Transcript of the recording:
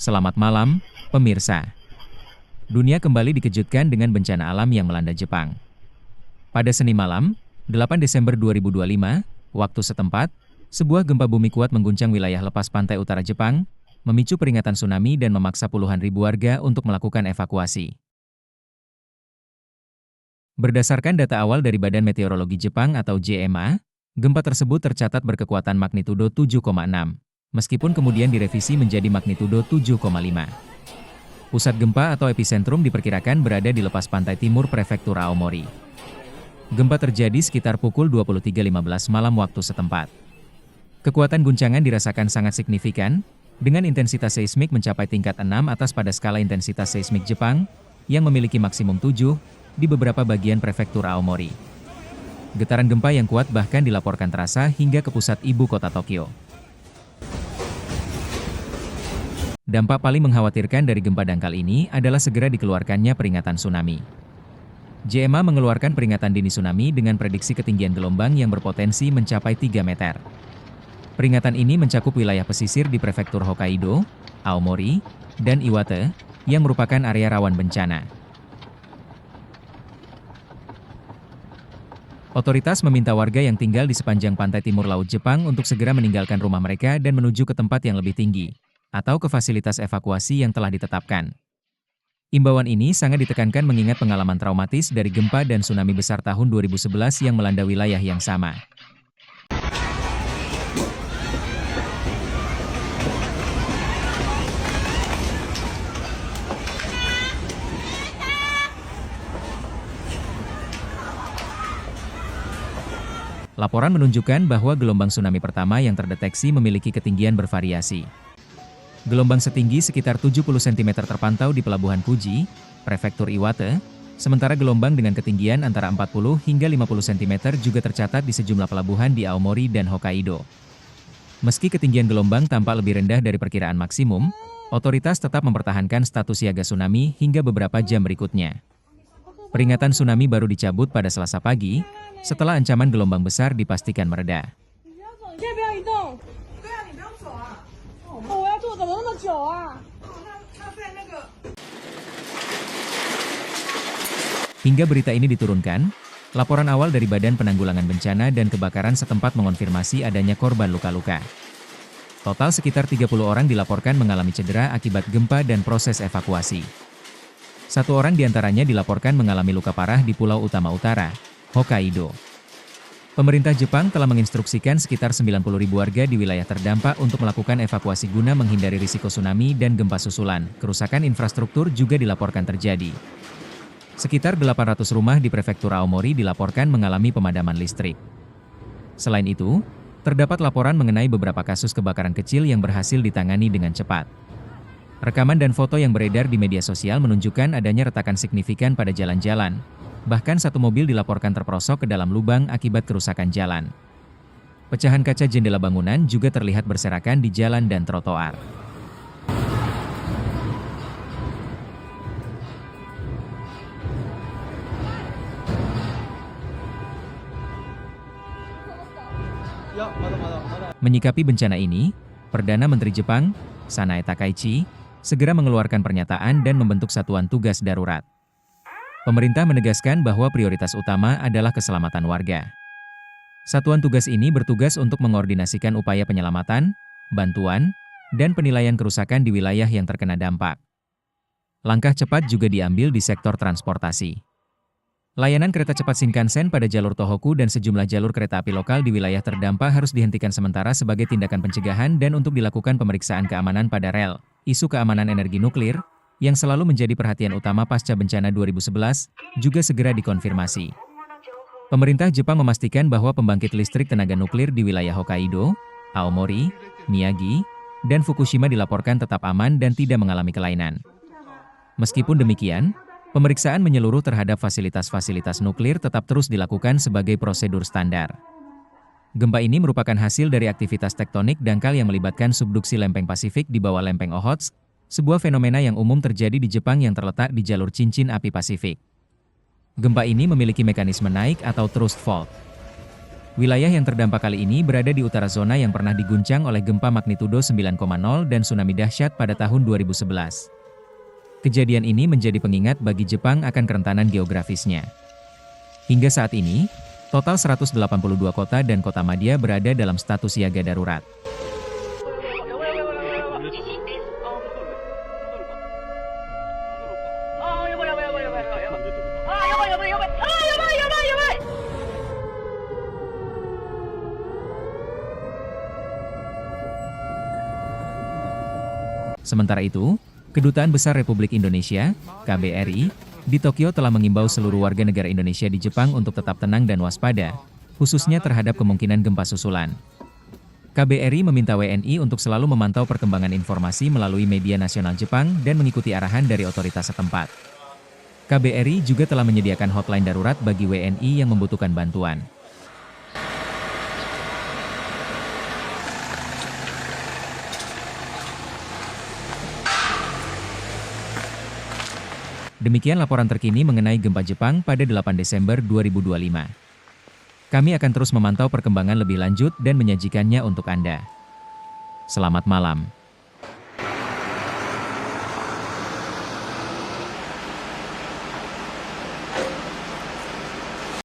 Selamat malam, pemirsa. Dunia kembali dikejutkan dengan bencana alam yang melanda Jepang. Pada Senin malam, 8 Desember 2025, waktu setempat, sebuah gempa bumi kuat mengguncang wilayah lepas pantai utara Jepang, memicu peringatan tsunami dan memaksa puluhan ribu warga untuk melakukan evakuasi. Berdasarkan data awal dari Badan Meteorologi Jepang atau JMA, gempa tersebut tercatat berkekuatan magnitudo 7,6, meskipun kemudian direvisi menjadi magnitudo 7,5. Pusat gempa atau epicentrum diperkirakan berada di lepas pantai timur prefektur Aomori. Gempa terjadi sekitar pukul 23.15 malam waktu setempat. Kekuatan guncangan dirasakan sangat signifikan, dengan intensitas seismik mencapai tingkat 6 atas pada skala intensitas seismik Jepang, yang memiliki maksimum 7, di beberapa bagian prefektur Aomori. Getaran gempa yang kuat bahkan dilaporkan terasa hingga ke pusat ibu kota Tokyo. Dampak paling mengkhawatirkan dari gempa dangkal ini adalah segera dikeluarkannya peringatan tsunami. JMA mengeluarkan peringatan dini tsunami dengan prediksi ketinggian gelombang yang berpotensi mencapai 3 meter. Peringatan ini mencakup wilayah pesisir di prefektur Hokkaido, Aomori, dan Iwate, yang merupakan area rawan bencana. Otoritas meminta warga yang tinggal di sepanjang pantai timur laut Jepang untuk segera meninggalkan rumah mereka dan menuju ke tempat yang lebih tinggi, atau ke fasilitas evakuasi yang telah ditetapkan. Imbauan ini sangat ditekankan mengingat pengalaman traumatis dari gempa dan tsunami besar tahun 2011 yang melanda wilayah yang sama. Laporan menunjukkan bahwa gelombang tsunami pertama yang terdeteksi memiliki ketinggian bervariasi. Gelombang setinggi sekitar 70 cm terpantau di Pelabuhan Fuji, Prefektur Iwate, sementara gelombang dengan ketinggian antara 40 hingga 50 cm juga tercatat di sejumlah pelabuhan di Aomori dan Hokkaido. Meski ketinggian gelombang tampak lebih rendah dari perkiraan maksimum, otoritas tetap mempertahankan status siaga tsunami hingga beberapa jam berikutnya. Peringatan tsunami baru dicabut pada Selasa pagi, setelah ancaman gelombang besar dipastikan mereda. Hingga berita ini diturunkan, laporan awal dari Badan Penanggulangan Bencana dan Kebakaran setempat mengonfirmasi adanya korban luka-luka. Total sekitar 30 orang dilaporkan mengalami cedera akibat gempa dan proses evakuasi. 1 orang diantaranya dilaporkan mengalami luka parah di Pulau Utama Utara, Hokkaido. Pemerintah Jepang telah menginstruksikan sekitar 90.000 warga di wilayah terdampak untuk melakukan evakuasi guna menghindari risiko tsunami dan gempa susulan. Kerusakan infrastruktur juga dilaporkan terjadi. Sekitar 800 rumah di prefektur Aomori dilaporkan mengalami pemadaman listrik. Selain itu, terdapat laporan mengenai beberapa kasus kebakaran kecil yang berhasil ditangani dengan cepat. Rekaman dan foto yang beredar di media sosial menunjukkan adanya retakan signifikan pada jalan-jalan. Bahkan 1 mobil dilaporkan terperosok ke dalam lubang akibat kerusakan jalan. Pecahan kaca jendela bangunan juga terlihat berserakan di jalan dan trotoar. Menyikapi bencana ini, Perdana Menteri Jepang, Sanae Takaichi, segera mengeluarkan pernyataan dan membentuk satuan tugas darurat. Pemerintah menegaskan bahwa prioritas utama adalah keselamatan warga. Satuan tugas ini bertugas untuk mengordinasikan upaya penyelamatan, bantuan, dan penilaian kerusakan di wilayah yang terkena dampak. Langkah cepat juga diambil di sektor transportasi. Layanan kereta cepat Shinkansen pada jalur Tohoku dan sejumlah jalur kereta api lokal di wilayah terdampak harus dihentikan sementara sebagai tindakan pencegahan dan untuk dilakukan pemeriksaan keamanan pada rel. Isu keamanan energi nuklir, yang selalu menjadi perhatian utama pasca bencana 2011, juga segera dikonfirmasi. Pemerintah Jepang memastikan bahwa pembangkit listrik tenaga nuklir di wilayah Hokkaido, Aomori, Miyagi, dan Fukushima dilaporkan tetap aman dan tidak mengalami kelainan. Meskipun demikian, pemeriksaan menyeluruh terhadap fasilitas-fasilitas nuklir tetap terus dilakukan sebagai prosedur standar. Gempa ini merupakan hasil dari aktivitas tektonik dangkal yang melibatkan subduksi lempeng Pasifik di bawah lempeng Okhotsk, sebuah fenomena yang umum terjadi di Jepang yang terletak di jalur cincin api Pasifik. Gempa ini memiliki mekanisme naik atau thrust fault. Wilayah yang terdampak kali ini berada di utara zona yang pernah diguncang oleh gempa magnitudo 9,0 dan tsunami dahsyat pada tahun 2011. Kejadian ini menjadi pengingat bagi Jepang akan kerentanan geografisnya. Hingga saat ini, total 182 kota dan kota madya berada dalam status siaga darurat. Sementara itu, Kedutaan Besar Republik Indonesia, KBRI, di Tokyo telah mengimbau seluruh warga negara Indonesia di Jepang untuk tetap tenang dan waspada, khususnya terhadap kemungkinan gempa susulan. KBRI meminta WNI untuk selalu memantau perkembangan informasi melalui media nasional Jepang dan mengikuti arahan dari otoritas setempat. KBRI juga telah menyediakan hotline darurat bagi WNI yang membutuhkan bantuan. Demikian laporan terkini mengenai gempa Jepang pada 8 Desember 2025. Kami akan terus memantau perkembangan lebih lanjut dan menyajikannya untuk Anda. Selamat malam.